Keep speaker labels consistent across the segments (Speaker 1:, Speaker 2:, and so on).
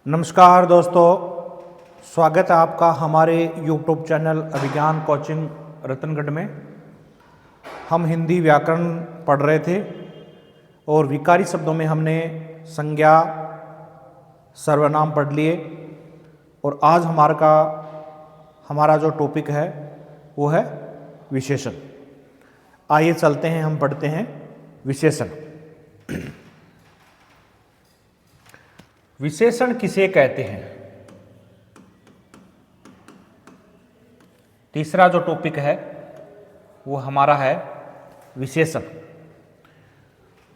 Speaker 1: नमस्कार दोस्तों, स्वागत है आपका हमारे यूट्यूब चैनल अभिज्ञान कोचिंग रतनगढ़ में। हम हिंदी व्याकरण पढ़ रहे थे और विकारी शब्दों में हमने संज्ञा सर्वनाम पढ़ लिए और आज हमारा जो टॉपिक है वो है विशेषण। आइए चलते हैं, हम पढ़ते हैं विशेषण। विशेषण किसे कहते हैं? तीसरा जो टॉपिक है वो हमारा है विशेषण।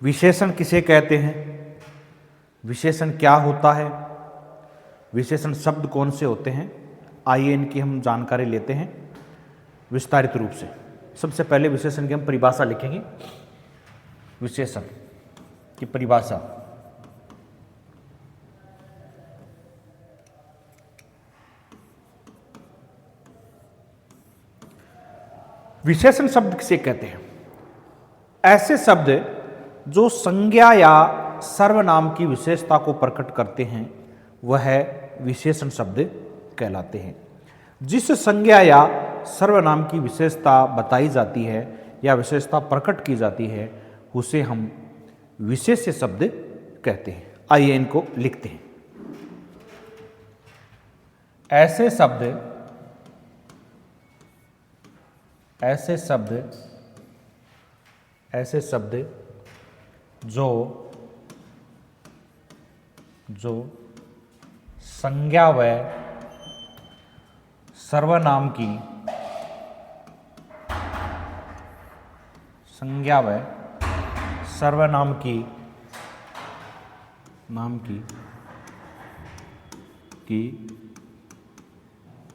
Speaker 1: विशेषण किसे कहते हैं? विशेषण क्या होता है? विशेषण शब्द कौन से होते हैं? आइए इनकी हम जानकारी लेते हैं विस्तारित रूप से। सबसे पहले विशेषण की हम परिभाषा लिखेंगे। विशेषण की परिभाषा। विशेषण शब्द किसे कहते हैं? ऐसे शब्द जो संज्ञा या सर्वनाम की विशेषता को प्रकट करते हैं वह विशेषण शब्द कहलाते हैं। जिस संज्ञा या सर्वनाम की विशेषता बताई जाती है या विशेषता प्रकट की जाती है उसे हम विशेष्य शब्द कहते हैं। आइए इनको लिखते हैं। ऐसे शब्द जो संज्ञा व सर्वनाम की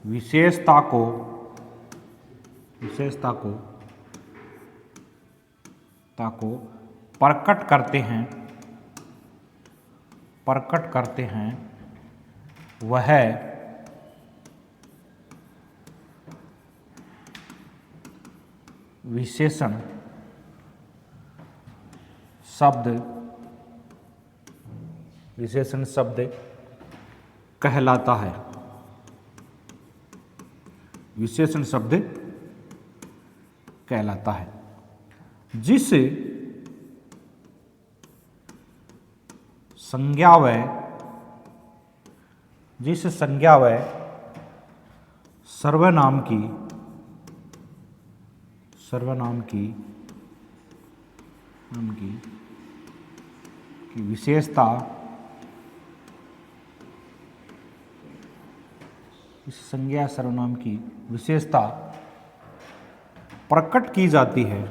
Speaker 1: विशेषता को प्रकट करते हैं वह विशेषण शब्द कहलाता है। विशेषण शब्द कहलाता है। जिस संज्ञा व सर्वनाम की विशेषता इस संज्ञा सर्वनाम की विशेषता प्रकट की जाती है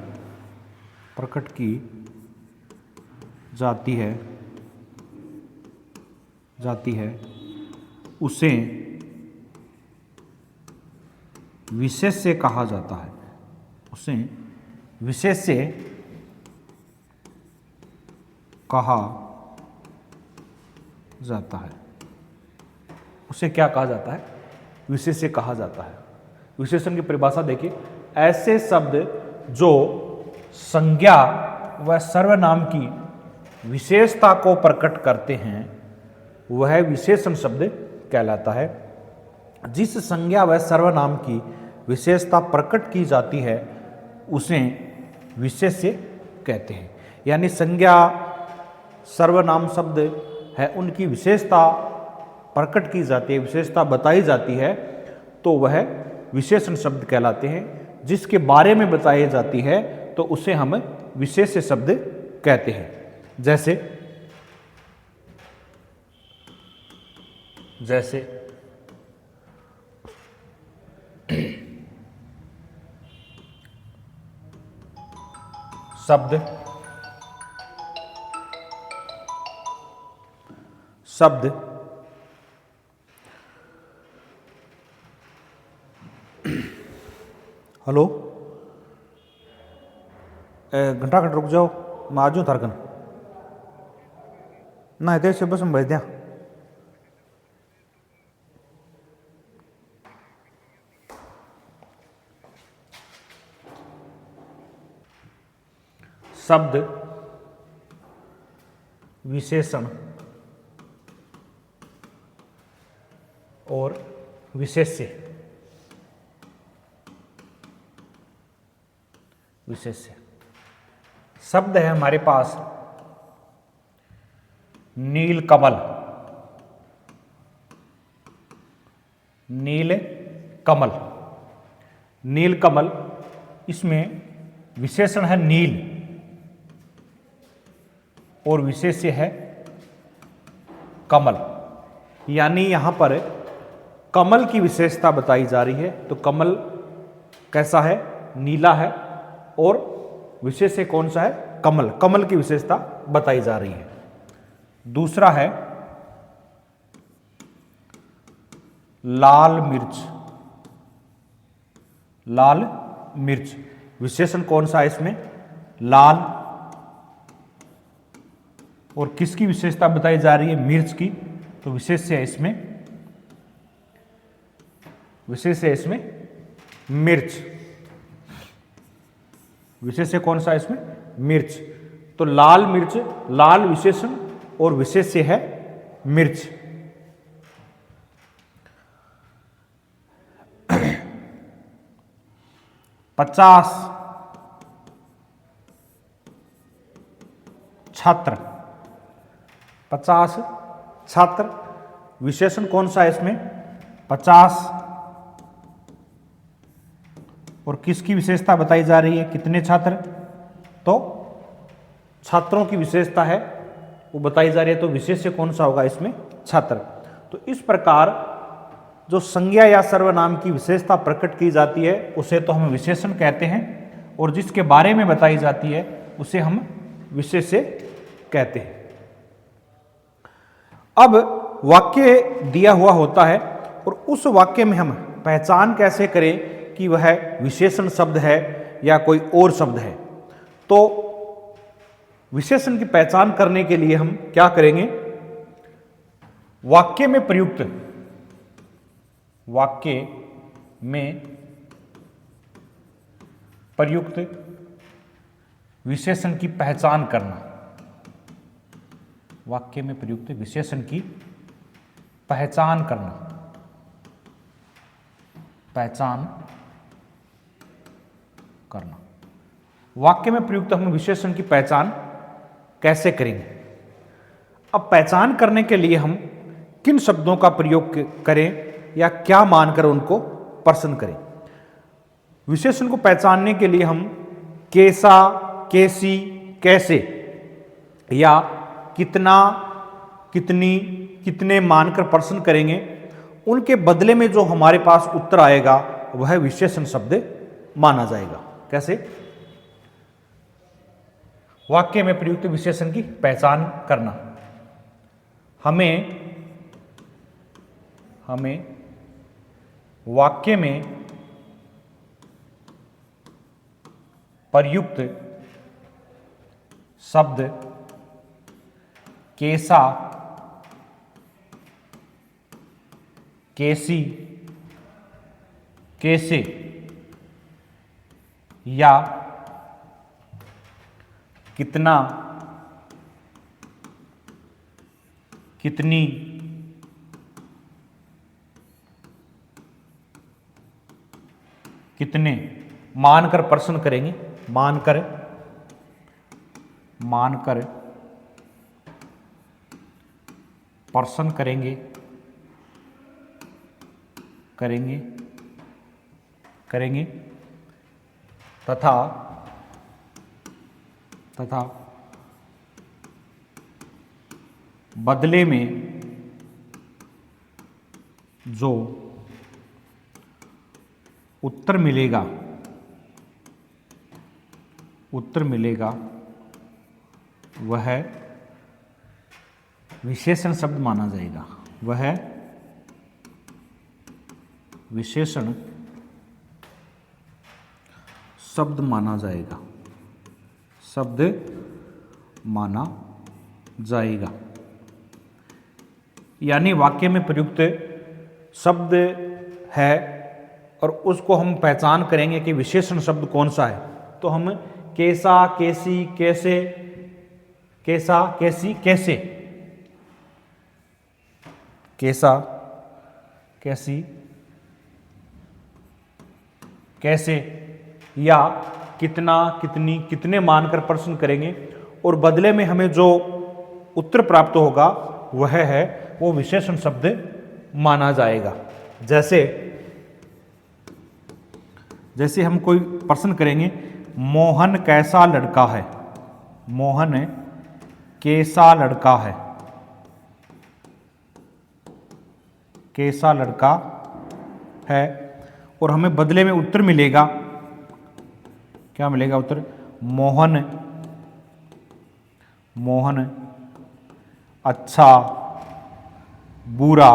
Speaker 1: उसे विशेष्य कहा जाता है। उसे विशेष्य कहा जाता है। उसे क्या कहा जाता है? विशेष्य कहा जाता है। विशेषण की परिभाषा देखिए। ऐसे शब्द जो संज्ञा व सर्वनाम की विशेषता को प्रकट करते हैं वह विशेषण शब्द कहलाता है। जिस संज्ञा व सर्वनाम की विशेषता प्रकट की जाती है उसे विशेष्य कहते हैं। यानी संज्ञा सर्वनाम शब्द है, उनकी विशेषता प्रकट की जाती है, विशेषता बताई जाती है तो वह विशेषण शब्द कहलाते हैं। जिसके बारे में बताई जाती है तो उसे हम विशेष्य शब्द कहते हैं। जैसे शब्द हेलो, घंटा खंड रुक जाओ, मैं आ जाऊँ तारकन ना इधर से बस हम भेज दिया। शब्द विशेषण और विशेष्य। विशेष्य शब्द है हमारे पास नीलकमल। नीलकमल, नीलकमल, इसमें विशेषण है नील और विशेष्य है कमल। यानी यहां पर कमल की विशेषता बताई जा रही है। तो कमल कैसा है? नीला है। और विशेष्य कौन सा है? कमल। कमल की विशेषता बताई जा रही है। दूसरा है लाल मिर्च। लाल मिर्च, विशेषण कौन सा है इसमें? लाल। और किसकी विशेषता बताई जा रही है? मिर्च की। तो विशेष्य है इसमें, विशेष्य है इसमें मिर्च। विशेष्य कौन सा है इसमें? मिर्च। तो लाल मिर्च, लाल विशेषण और विशेष्य है मिर्च। पचास छात्र। 50 छात्र, विशेषण कौन सा है इसमें? 50। और किसकी विशेषता बताई जा रही है? कितने छात्र? तो छात्रों की विशेषता है वो बताई जा रही है। तो विशेष्य कौन सा होगा इसमें? छात्र। तो इस प्रकार जो संज्ञा या सर्वनाम की विशेषता प्रकट की जाती है उसे तो हम विशेषण कहते हैं, और जिसके बारे में बताई जाती है उसे हम विशेष्य कहते हैं। अब वाक्य दिया हुआ होता है और उस वाक्य में हम पहचान कैसे करें कि वह विशेषण शब्द है या कोई और शब्द है। तो विशेषण की पहचान करने के लिए हम क्या करेंगे? वाक्य में प्रयुक्त, वाक्य में प्रयुक्त विशेषण की पहचान करना। वाक्य में प्रयुक्त विशेषण की पहचान करना। पहचान करना। वाक्य में प्रयुक्त हम विशेषण की पहचान कैसे करेंगे? अब पहचान करने के लिए हम किन शब्दों का प्रयोग करें या क्या मानकर उनको प्रश्न करें? विशेषण को पहचानने के लिए हम कैसा, कैसी, कैसे या कितना, कितनी, कितने मानकर प्रश्न करेंगे। उनके बदले में जो हमारे पास उत्तर आएगा वह विशेषण शब्द माना जाएगा। कैसे? वाक्य में प्रयुक्त विशेषण की पहचान करना। हमें वाक्य में प्रयुक्त शब्द कैसा, कैसी, कैसे या कितना, कितनी, कितने मानकर प्रश्न करेंगे। मानकर प्रश्न करेंगे, तथा बदले में जो उत्तर मिलेगा वह विशेषण शब्द माना जाएगा। वह विशेषण शब्द माना जाएगा। शब्द माना जाएगा। यानी वाक्य में प्रयुक्त शब्द है और उसको हम पहचान करेंगे कि विशेषण शब्द कौन सा है। तो हम कैसा, कैसी, कैसे, कैसा, कैसी, कैसे, कैसा, कैसी, कैसे या कितना, कितनी, कितने मानकर प्रश्न करेंगे और बदले में हमें जो उत्तर प्राप्त होगा वह है वो विशेषण शब्द माना जाएगा। जैसे हम कोई प्रश्न करेंगे, मोहन कैसा लड़का है, मोहन कैसा लड़का है, कैसा लड़का है, और हमें बदले में उत्तर मिलेगा, क्या मिलेगा उत्तर, मोहन, मोहन अच्छा, बुरा,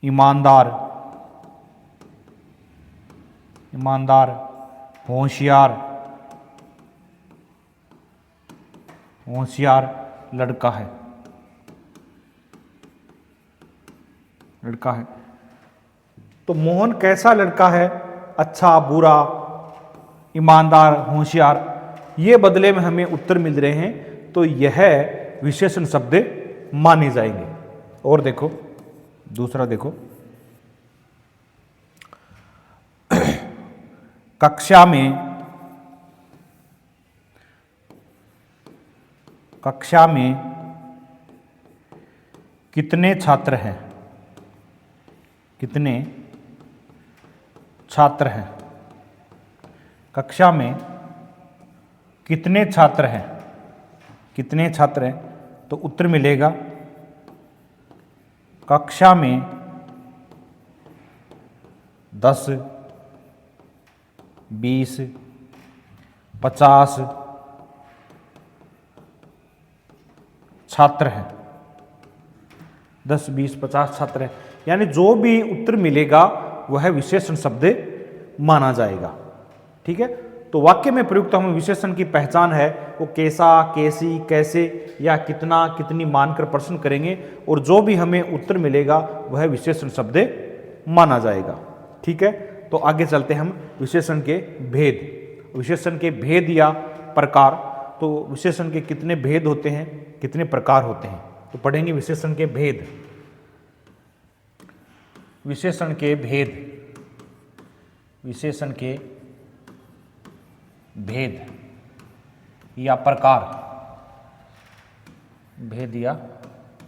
Speaker 1: ईमानदार, ईमानदार, होशियार, होशियार लड़का है, लड़का है। तो मोहन कैसा लड़का है, अच्छा, बुरा, ईमानदार, होशियार, ये बदले में हमें उत्तर मिल रहे हैं, तो यह विशेषण शब्द माने जाएंगे। और देखो दूसरा, देखो कक्षा में कितने छात्र हैं, कितने छात्र हैं, कक्षा में कितने छात्र हैं, कितने छात्र हैं, तो उत्तर मिलेगा कक्षा में 10, 20, 50 छात्र हैं, 10, 20, 50 छात्र हैं। यानी जो भी उत्तर मिलेगा वह विशेषण शब्द माना जाएगा। ठीक है, तो वाक्य में प्रयुक्त हम विशेषण की पहचान है वो कैसा, कैसी, कैसे या कितना, कितनी मानकर प्रश्न करेंगे और जो भी हमें उत्तर मिलेगा वह विशेषण शब्द माना जाएगा। ठीक है, तो आगे चलते हैं हम विशेषण के भेद, विशेषण के भेद या प्रकार। तो विशेषण के कितने भेद होते हैं, कितने प्रकार होते हैं, तो पढ़ेंगे विशेषण के भेद। विशेषण के भेद, विशेषण के भेद या प्रकार, भेद या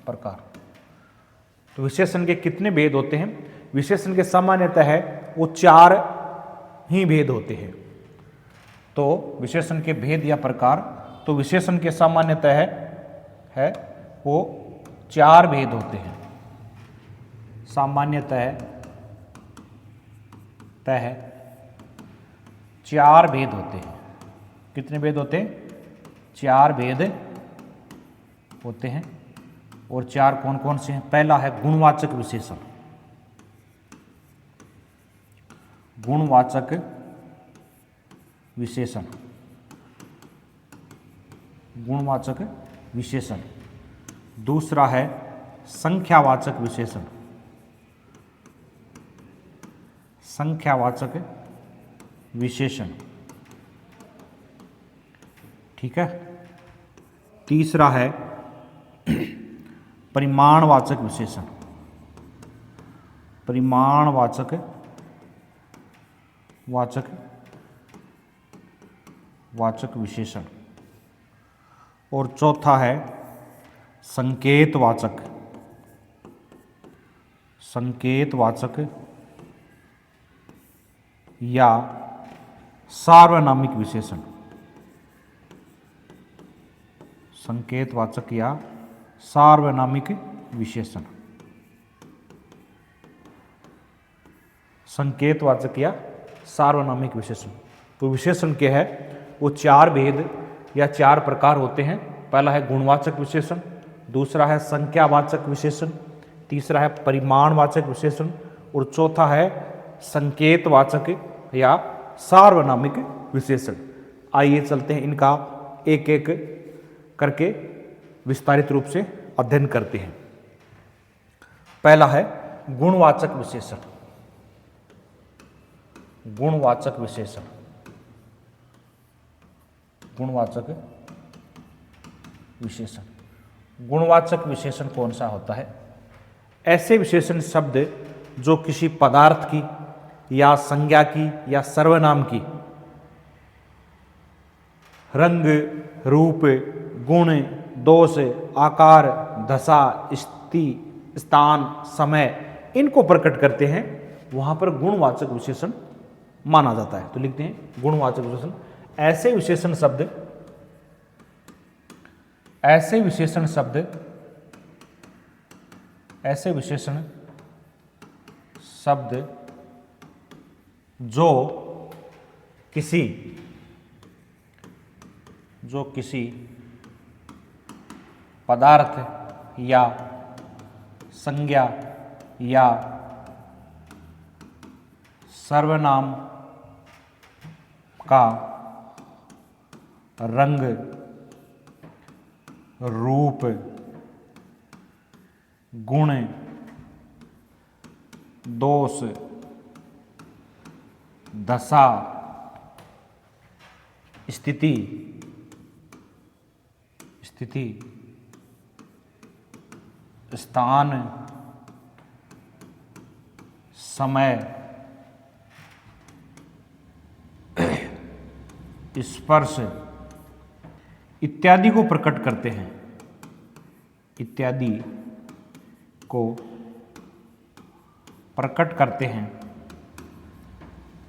Speaker 1: प्रकार। तो विशेषण के कितने भेद होते हैं, विशेषण के सामान्यतः है वो 4 ही भेद होते हैं। तो विशेषण के भेद या प्रकार, तो विशेषण के सामान्यतः है वो 4 भेद होते हैं, सामान्यतः 4 भेद होते हैं। कितने भेद होते हैं, 4 भेद होते हैं। और 4 कौन कौन से हैं, पहला है गुणवाचक विशेषण, गुणवाचक विशेषण, गुणवाचक विशेषण। दूसरा है संख्यावाचक विशेषण, संख्यावाचक विशेषण। ठीक है, तीसरा है परिमाणवाचक विशेषण, परिमाणवाचक वाचक विशेषण। और चौथा है संकेतवाचक, संकेतवाचक या सार्वनामिक विशेषण, संकेतवाचक या सार्वनामिक विशेषण, संकेतवाचक या सार्वनामिक विशेषण। तो विशेषण के है वो 4 भेद या 4 प्रकार होते हैं। पहला है गुणवाचक विशेषण, दूसरा है संख्यावाचक विशेषण, तीसरा है परिमाणवाचक विशेषण और चौथा है संकेतवाचक या सार्वनामिक विशेषण। आइए चलते हैं इनका एक एक करके विस्तारित रूप से अध्ययन करते हैं। पहला है गुणवाचक विशेषण, गुणवाचक विशेषण, गुणवाचक विशेषण। गुणवाचक विशेषण कौन सा होता है, ऐसे विशेषण शब्द जो किसी पदार्थ की या संज्ञा की या सर्वनाम की रंग, रूप, गुण, दोष, आकार, दशा, स्थिति, स्थान, समय इनको प्रकट करते हैं, वहां पर गुणवाचक विशेषण माना जाता है। तो लिखते हैं गुणवाचक विशेषण। ऐसे विशेषण शब्द ऐसे विशेषण शब्द जो किसी पदार्थ या संज्ञा या सर्वनाम का रंग, रूप, गुण, दोष, दशा, स्थिति, स्थान, समय, स्पर्श इत्यादि को प्रकट करते हैं,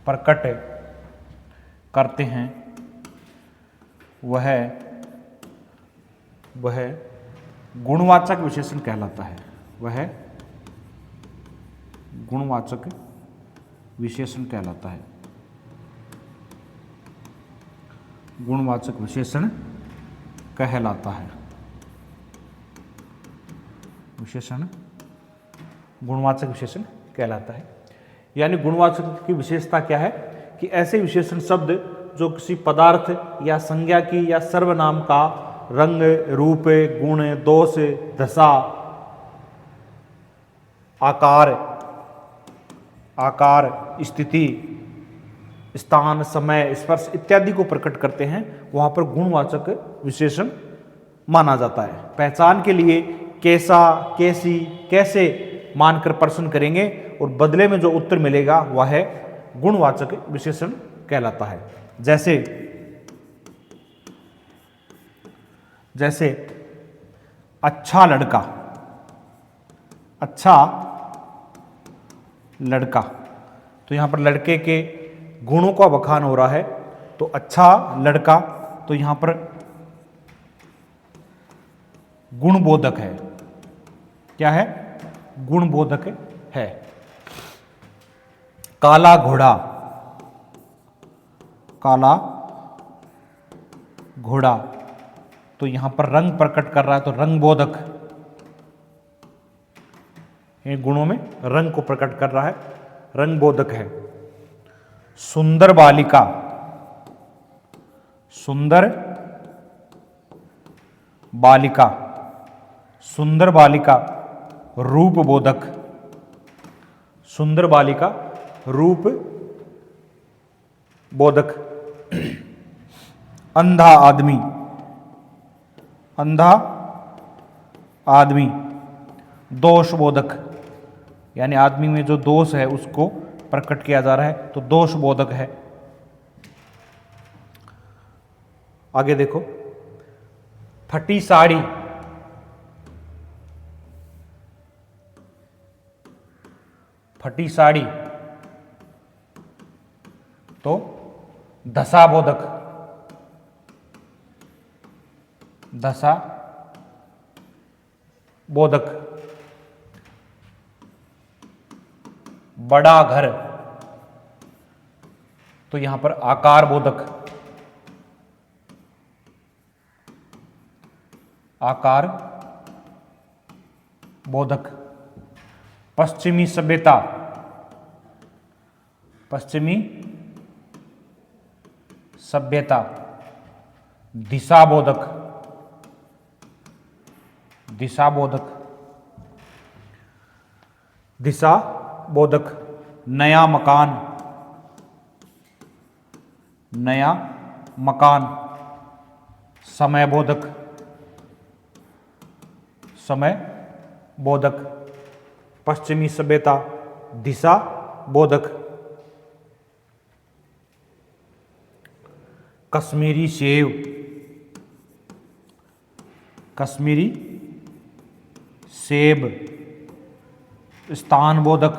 Speaker 1: प्रकट करते हैं, वह गुणवाचक विशेषण कहलाता है। वह गुणवाचक विशेषण कहलाता है। गुणवाचक विशेषण कहलाता है। गुणवाचक विशेषण कहलाता है। यानी गुणवाचक की विशेषता क्या है कि ऐसे विशेषण शब्द जो किसी पदार्थ या संज्ञा की या सर्वनाम का रंग, रूप, गुण, दोष, दशा, आकार, स्थिति, स्थान, समय, स्पर्श इत्यादि को प्रकट करते हैं, वहां पर गुणवाचक विशेषण माना जाता है। पहचान के लिए कैसा, कैसी, कैसे मानकर प्रश्न करेंगे और बदले में जो उत्तर मिलेगा वह है गुणवाचक विशेषण कहलाता है। जैसे अच्छा लड़का, तो यहां पर लड़के के गुणों का बखान हो रहा है, तो अच्छा लड़का, तो यहां पर गुणबोधक है। क्या है? गुणबोधक है। काला घोड़ा, तो यहां पर रंग प्रकट कर रहा है, तो रंगबोधक, ये गुणों में रंग को प्रकट कर रहा है, रंगबोधक है। सुंदर बालिका रूपबोधक, अंधा आदमी दोषबोधक, यानी आदमी में जो दोष है उसको प्रकट किया जा रहा है, तो दोषबोधक है। आगे देखो, फटी साड़ी, तो दशाबोधक, बड़ा घर, तो यहां पर आकार बोधक। पश्चिमी सभ्यता दिशाबोधक, नया मकान समयबोधक, पश्चिमी सभ्यता, दिशा बोधक। कश्मीरी सेव, कश्मीरी सेब, स्थान बोधक,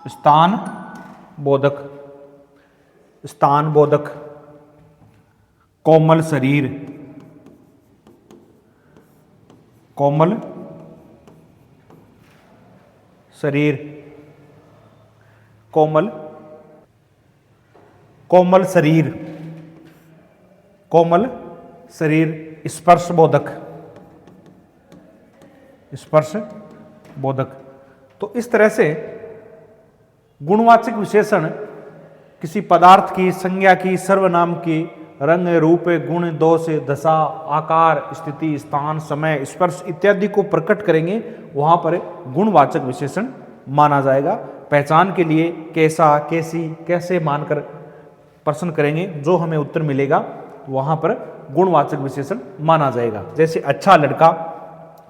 Speaker 1: स्थान बोधक, स्थान बोधक। कोमल शरीर, कोमल शरीर, कोमल, कोमल शरीर, कोमल शरीर। स्पर्श बोधक, स्पर्श बोधक। तो इस तरह से गुणवाचक विशेषण किसी पदार्थ की, संज्ञा की, सर्वनाम की, रंग, रूप, गुण, दोष, दशा, आकार, स्थिति, स्थान, समय, स्पर्श इत्यादि को प्रकट करेंगे, वहां पर गुणवाचक विशेषण माना जाएगा। पहचान के लिए कैसा, कैसी, कैसे मानकर प्रश्न करेंगे, जो हमें उत्तर मिलेगा वहां पर गुणवाचक विशेषण माना जाएगा। जैसे अच्छा लड़का,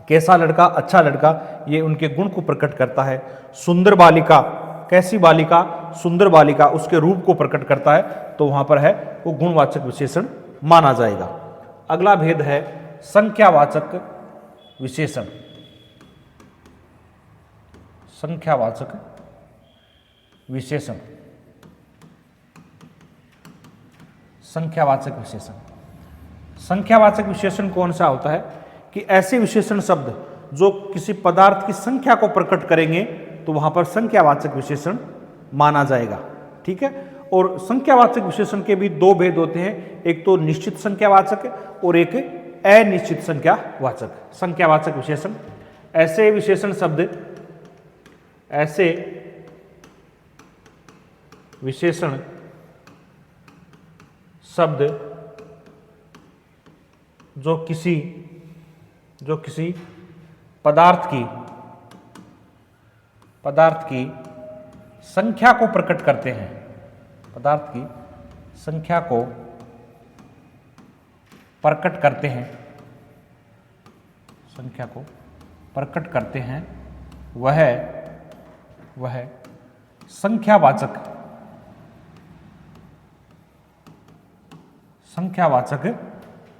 Speaker 1: कैसा लड़का, अच्छा लड़का, ये उनके गुण को प्रकट करता है। सुंदर बालिका, कैसी बालिका, सुंदर बालिका, उसके रूप को प्रकट करता है, तो वहां पर है वो गुणवाचक विशेषण माना जाएगा। अगला भेद है संख्यावाचक विशेषण। संख्यावाचक विशेषण, संख्यावाचक विशेषण। संख्यावाचक विशेषण कौन सा होता है कि ऐसे विशेषण शब्द जो किसी पदार्थ की संख्या को प्रकट करेंगे, तो वहां पर संख्यावाचक विशेषण माना जाएगा। ठीक है। और संख्यावाचक विशेषण के भी दो भेद होते हैं, एक तो निश्चित संख्यावाचक और एक अनिश्चित संख्यावाचक। संख्यावाचक विशेषण ऐसे विशेषण शब्द, ऐसे विशेषण शब्द जो किसी पदार्थ की संख्या को प्रकट करते हैं, पदार्थ की संख्या को प्रकट करते हैं, संख्या को प्रकट करते हैं, वह संख्यावाचक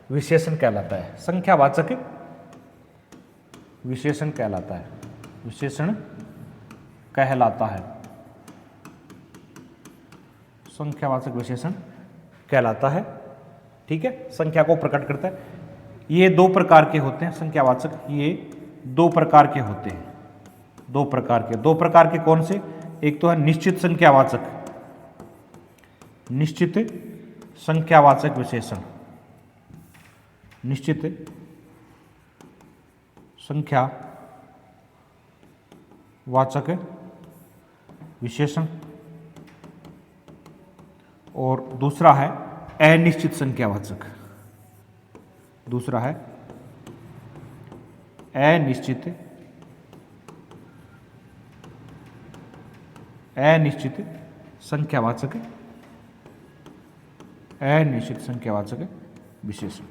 Speaker 1: विशेषण कहलाता है। संख्यावाचक विशेषण कहलाता है, विशेषण कहलाता है, संख्यावाचक विशेषण कहलाता है। ठीक है। संख्या को प्रकट करता है। ये दो प्रकार के होते हैं संख्यावाचक, ये दो प्रकार के होते हैं, दो प्रकार के कौन से? एक तो है निश्चित संख्यावाचक, निश्चित संख्यावाचक विशेषण, निश्चित संख्यावाचक विशेषण, और दूसरा है अनिश्चित संख्यावाचक, दूसरा है अनिश्चित संख्यावाचक, अनिश्चित संख्यावाचक विशेषण।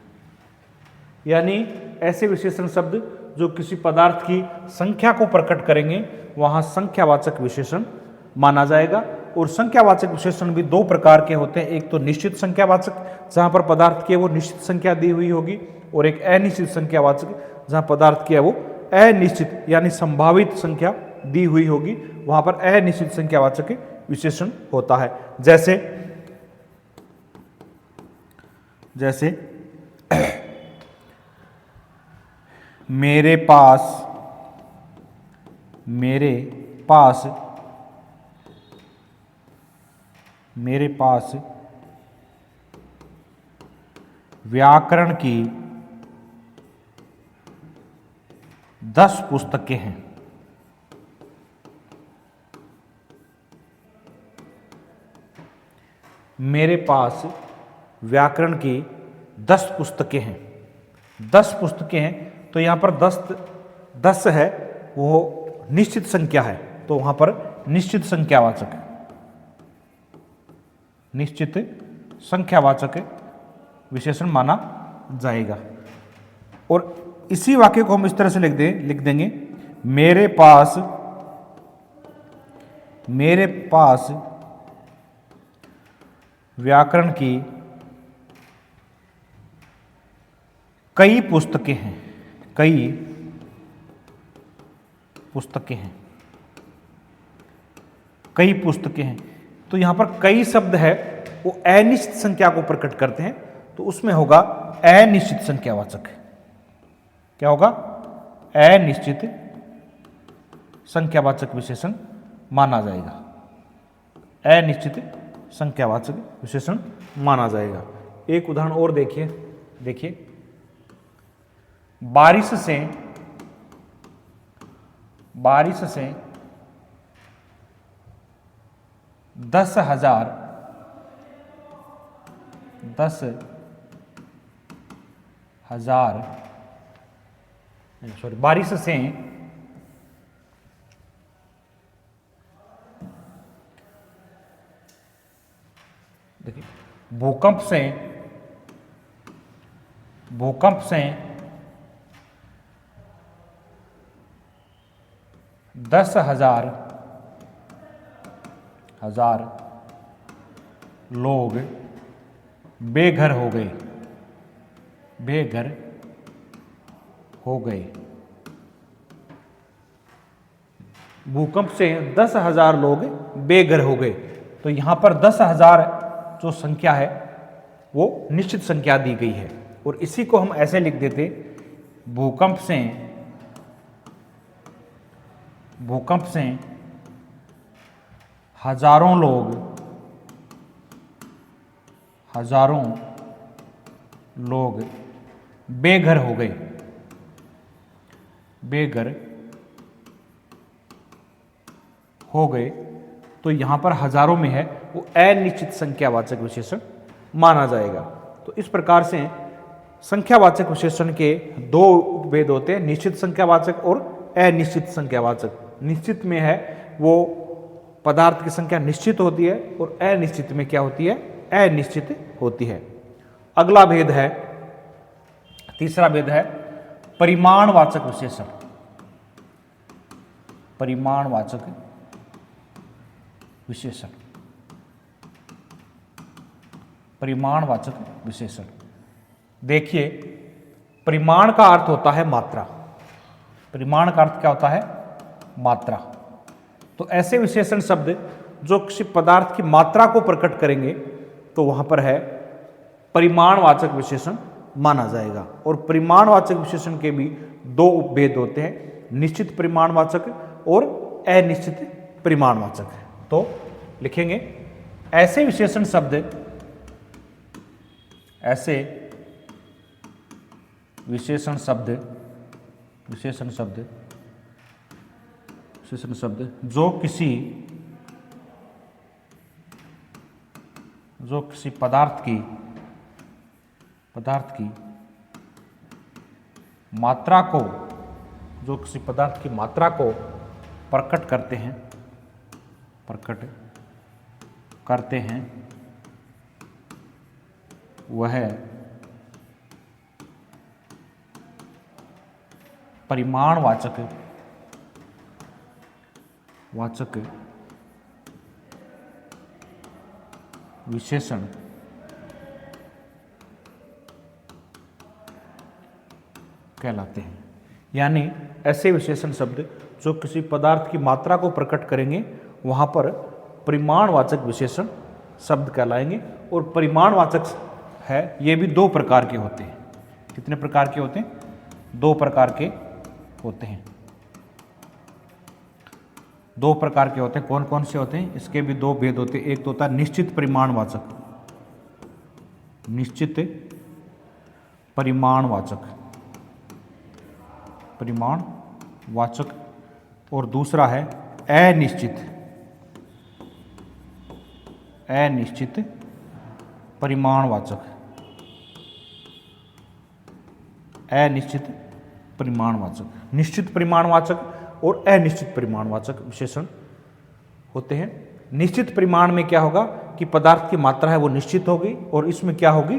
Speaker 1: यानी ऐसे विशेषण शब्द जो किसी पदार्थ की संख्या को प्रकट करेंगे, वहां संख्यावाचक विशेषण माना जाएगा। और संख्यावाचक विशेषण भी दो प्रकार के होते हैं, एक तो निश्चित संख्यावाचक जहां पर पदार्थ की वो निश्चित संख्या दी हुई होगी, और एक अनिश्चित संख्यावाचक जहां पदार्थ की है वो अनिश्चित यानी संभावित संख्या दी हुई होगी, वहां पर अनिश्चित संख्यावाचक विशेषण होता है। जैसे मेरे पास व्याकरण की 10 पुस्तकें हैं। मेरे पास व्याकरण की 10 पुस्तकें हैं। 10 पुस्तकें हैं, तो यहां पर 10 है, वो निश्चित संख्या है, तो वहां पर निश्चित संख्यावाचक विशेषण माना जाएगा। और इसी वाक्य को हम इस तरह से लिख देंगे, मेरे पास व्याकरण की कई पुस्तकें हैं, कई पुस्तकें हैं, कई पुस्तकें हैं। तो यहां पर कई शब्द है वो अनिश्चित संख्या को प्रकट करते हैं, तो उसमें होगा अनिश्चित संख्यावाचक। क्या होगा? अनिश्चित संख्यावाचक विशेषण माना जाएगा, अनिश्चित संख्यावाचक विशेषण माना जाएगा। एक उदाहरण और देखिए, बारिश से 10,000 बारिश से देखिए भूकंप से 10,000 लोग बेघर हो गए, भूकंप से 10,000 लोग बेघर हो गए। तो यहां पर 10,000 जो संख्या है वो निश्चित संख्या दी गई है, और इसी को हम ऐसे लिख देते, भूकंप से हजारों लोग बेघर हो गए, तो यहां पर हजारों में है वो अनिश्चित संख्यावाचक विशेषण माना जाएगा। तो इस प्रकार से संख्यावाचक विशेषण के दो भेद होते हैं, निश्चित संख्यावाचक और अनिश्चित संख्यावाचक। निश्चित में है वो पदार्थ की संख्या निश्चित होती है, और अनिश्चित में क्या होती है? अनिश्चित होती है। अगला भेद है, तीसरा भेद है परिमाणवाचक विशेषण। परिमाणवाचक विशेषण देखिए, परिमाण का अर्थ होता है मात्रा। परिमाण का अर्थ क्या होता है? मात्रा। तो ऐसे विशेषण शब्द जो किसी पदार्थ की मात्रा को प्रकट करेंगे तो वहां पर है परिमाणवाचक विशेषण माना जाएगा। और परिमाणवाचक विशेषण के भी दो उपभेद होते हैं, निश्चित परिमाणवाचक और अनिश्चित परिमाणवाचक। तो लिखेंगे, ऐसे विशेषण शब्द जो किसी पदार्थ की मात्रा को प्रकट करते हैं वह परिमाणवाचक विशेषण कहलाते हैं। यानी ऐसे विशेषण शब्द जो किसी पदार्थ की मात्रा को प्रकट करेंगे वहां पर परिमाणवाचक विशेषण शब्द कहलाएंगे। और परिमाणवाचक है ये भी दो प्रकार के होते हैं। कितने प्रकार के होते हैं? दो प्रकार के होते हैं। दो प्रकार के होते हैं। कौन कौन से होते हैं? इसके भी दो भेद होते हैं। एक तो होता है निश्चित परिमाणवाचक, परिमाणवाचक, और दूसरा है अनिश्चित परिमाणवाचक। निश्चित परिमाणवाचक और अनिश्चित परिमाणवाचक विशेषण होते हैं। निश्चित परिमाण में क्या होगा कि पदार्थ की मात्रा है वो निश्चित होगी, और इसमें क्या होगी?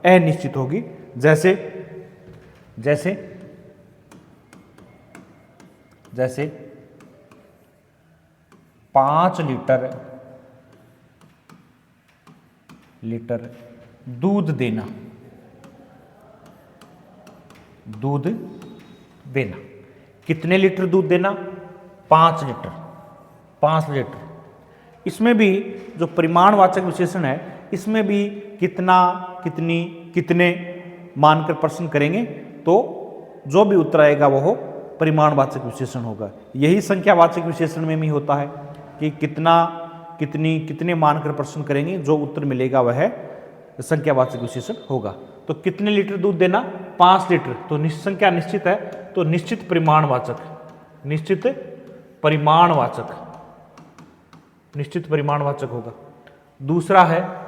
Speaker 1: अनिश्चित होगी। जैसे जैसे 5 लीटर दूध देना, दूध देना। कितने लीटर दूध देना? 5 लीटर, 5 लीटर। इसमें भी जो परिमाणवाचक विशेषण है, इसमें भी कितना, कितनी, कितने मानकर प्रश्न करेंगे तो जो भी उत्तर आएगा वो परिमाणवाचक विशेषण होगा। यही संख्यावाचक विशेषण में भी होता है कि कितना, कितनी, कितने मानकर प्रश्न करेंगे, जो उत्तर मिलेगा वह संख्यावाचक विशेषण होगा। तो कितने लीटर दूध देना? 5 लीटर। तो संख्या निश्चित है, तो निश्चित परिमाणवाचक, निश्चित परिमाणवाचक, निश्चित परिमाणवाचक होगा। दूसरा है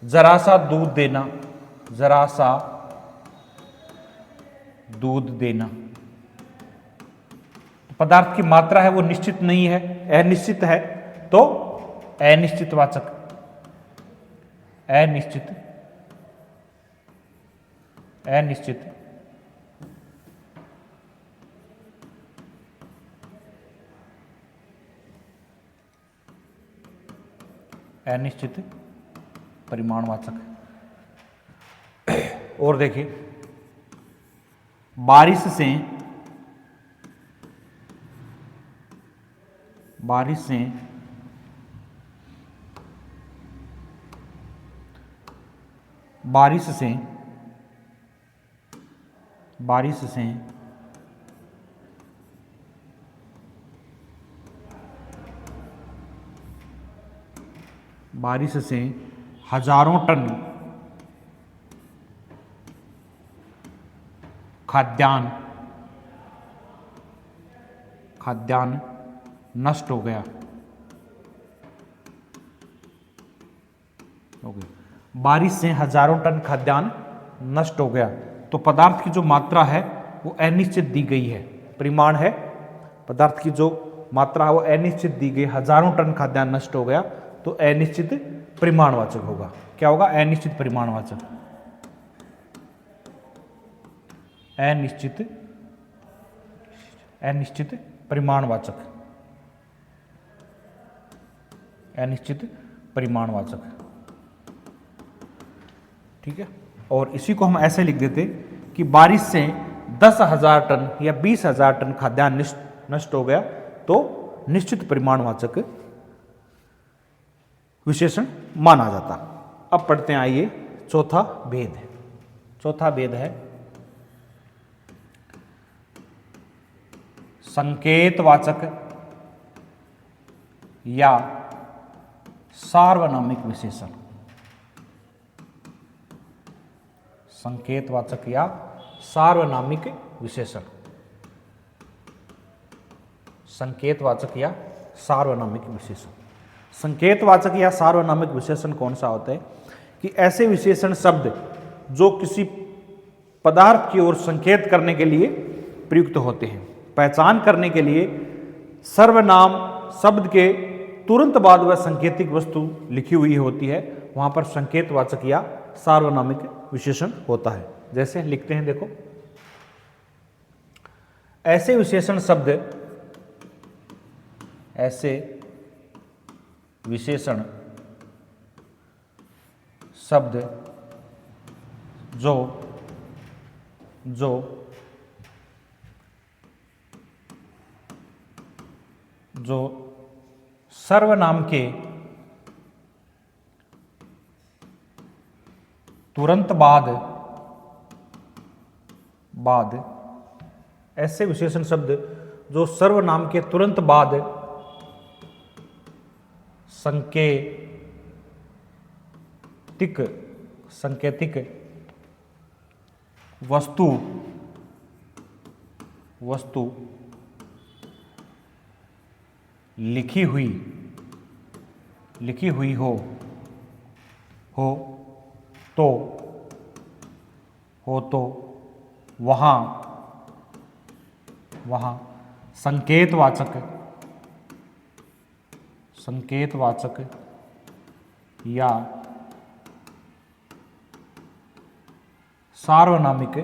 Speaker 1: जरा सा दूध देना, जरा सा दूध देना। पदार्थ की मात्रा है वो निश्चित नहीं है, अनिश्चित है, तो अनिश्चितवाचक, अनिश्चित, अनिश्चित, अनिश्चित परिमाणवाचक। और देखिए, बारिश से, बारिश से बारिश से बारिश से बारिश से हजारों टन खाद्यान्न नष्ट हो गया। बारिश से हजारों टन खाद्यान्न नष्ट हो गया। तो पदार्थ की जो मात्रा है वो अनिश्चित दी गई है, परिमाण है, पदार्थ की जो मात्रा है वो अनिश्चित दी गई, हजारों टन खाद्यान्न नष्ट हो गया, तो अनिश्चित परिमाणवाचक होगा। क्या होगा? अनिश्चित परिमाणवाचक, अनिश्चित, अनिश्चित परिमाणवाचक, अनिश्चित परिमाणवाचक। ठीक है। और इसी को हम ऐसे लिख देते कि बारिश से 10,000 टन या 20,000 टन खाद्यान्न नष्ट हो गया, तो निश्चित परिमाणवाचक विशेषण माना जाता। अब पढ़ते हैं, आइए चौथा भेद। चौथा भेद है संकेतवाचक या सार्वनामिक विशेषण। संकेतवाचक या सार्वनामिक विशेषण, संकेतवाचक या सार्वनामिक विशेषण। संकेतवाचक या सार्वनामिक विशेषण कौन सा होता है? कि ऐसे विशेषण शब्द जो किसी पदार्थ की ओर संकेत करने के लिए प्रयुक्त होते हैं, पहचान करने के लिए सर्वनाम शब्द के तुरंत बाद वह संकेतिक वस्तु लिखी हुई होती है, वहां पर संकेतवाचक या सार्वनामिक विशेषण होता है। जैसे लिखते हैं, देखो, ऐसे विशेषण शब्द, ऐसे विशेषण शब्द जो सर्वनाम के तुरंत बाद ऐसे विशेषण शब्द जो सर्वनाम के तुरंत बाद संकेतिक वस्तु लिखी हुई हो तो वहां संकेतवाचक या सार्वनामिक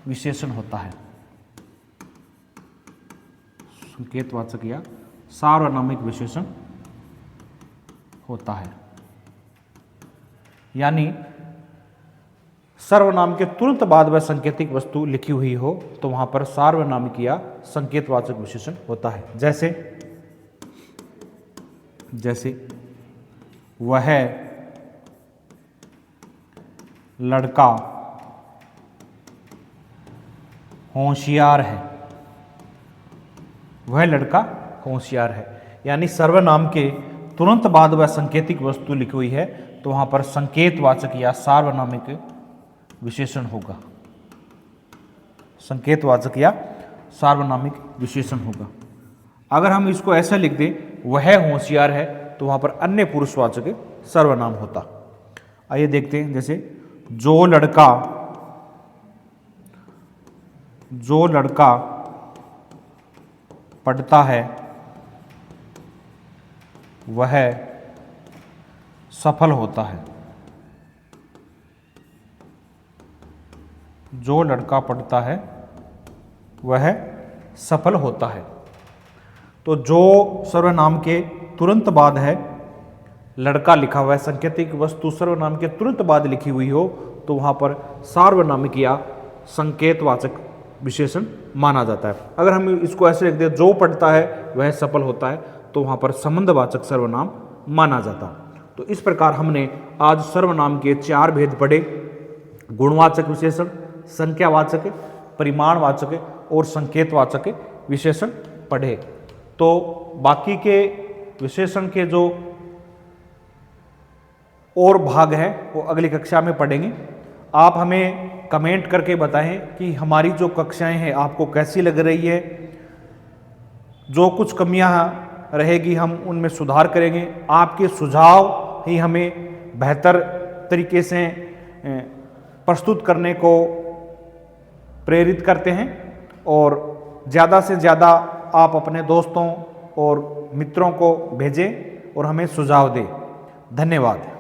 Speaker 1: विशेषण होता है। संकेतवाचक या सार्वनामिक विशेषण होता है। यानी सर्वनाम के तुरंत बाद वह संकेतिक वस्तु लिखी हुई हो तो वहां पर सार्वनामिक या संकेतवाचक विशेषण होता है। जैसे वह लड़का होशियार है। वह लड़का होशियार है, यानी सर्वनाम के तुरंत बाद वह संकेतिक वस्तु लिखी हुई है तो वहां पर संकेतवाचक या सार्वनामिक विशेषण होगा। संकेतवाचक या सार्वनामिक विशेषण होगा। अगर हम इसको ऐसा लिख दें वह होशियार है तो वहां पर अन्य पुरुषवाचक सर्वनाम होता। आइए देखते हैं, जैसे जो लड़का पढ़ता है वह सफल होता है। जो लड़का पढ़ता है वह सफल होता है। तो जो सर्वनाम के तुरंत बाद है, लड़का लिखा हुआ है, संकेतिक वस्तु सर्वनाम के तुरंत बाद लिखी हुई हो तो वहां पर सार्वनामिक या संकेतवाचक विशेषण माना जाता है। अगर हम इसको ऐसे लिख दें जो पढ़ता है वह सफल होता है तो वहां पर संबंधवाचक सर्वनाम माना जाता। तो इस प्रकार हमने आज सर्वनाम के 4 भेद पढ़े। गुणवाचक विशेषण, संख्यावाचक, परिमाणवाचक और संकेतवाचक विशेषण पढ़े। तो बाकी के विशेषण के जो और भाग हैं वो अगली कक्षा में पढ़ेंगे। आप हमें कमेंट करके बताएं कि हमारी जो कक्षाएं हैं आपको कैसी लग रही है। जो कुछ कमियां रहेगी हम उनमें सुधार करेंगे। आपके सुझाव ही हमें बेहतर तरीके से प्रस्तुत करने को प्रेरित करते हैं और ज़्यादा से ज़्यादा आप अपने दोस्तों और मित्रों को भेजें और हमें सुझाव दें। धन्यवाद।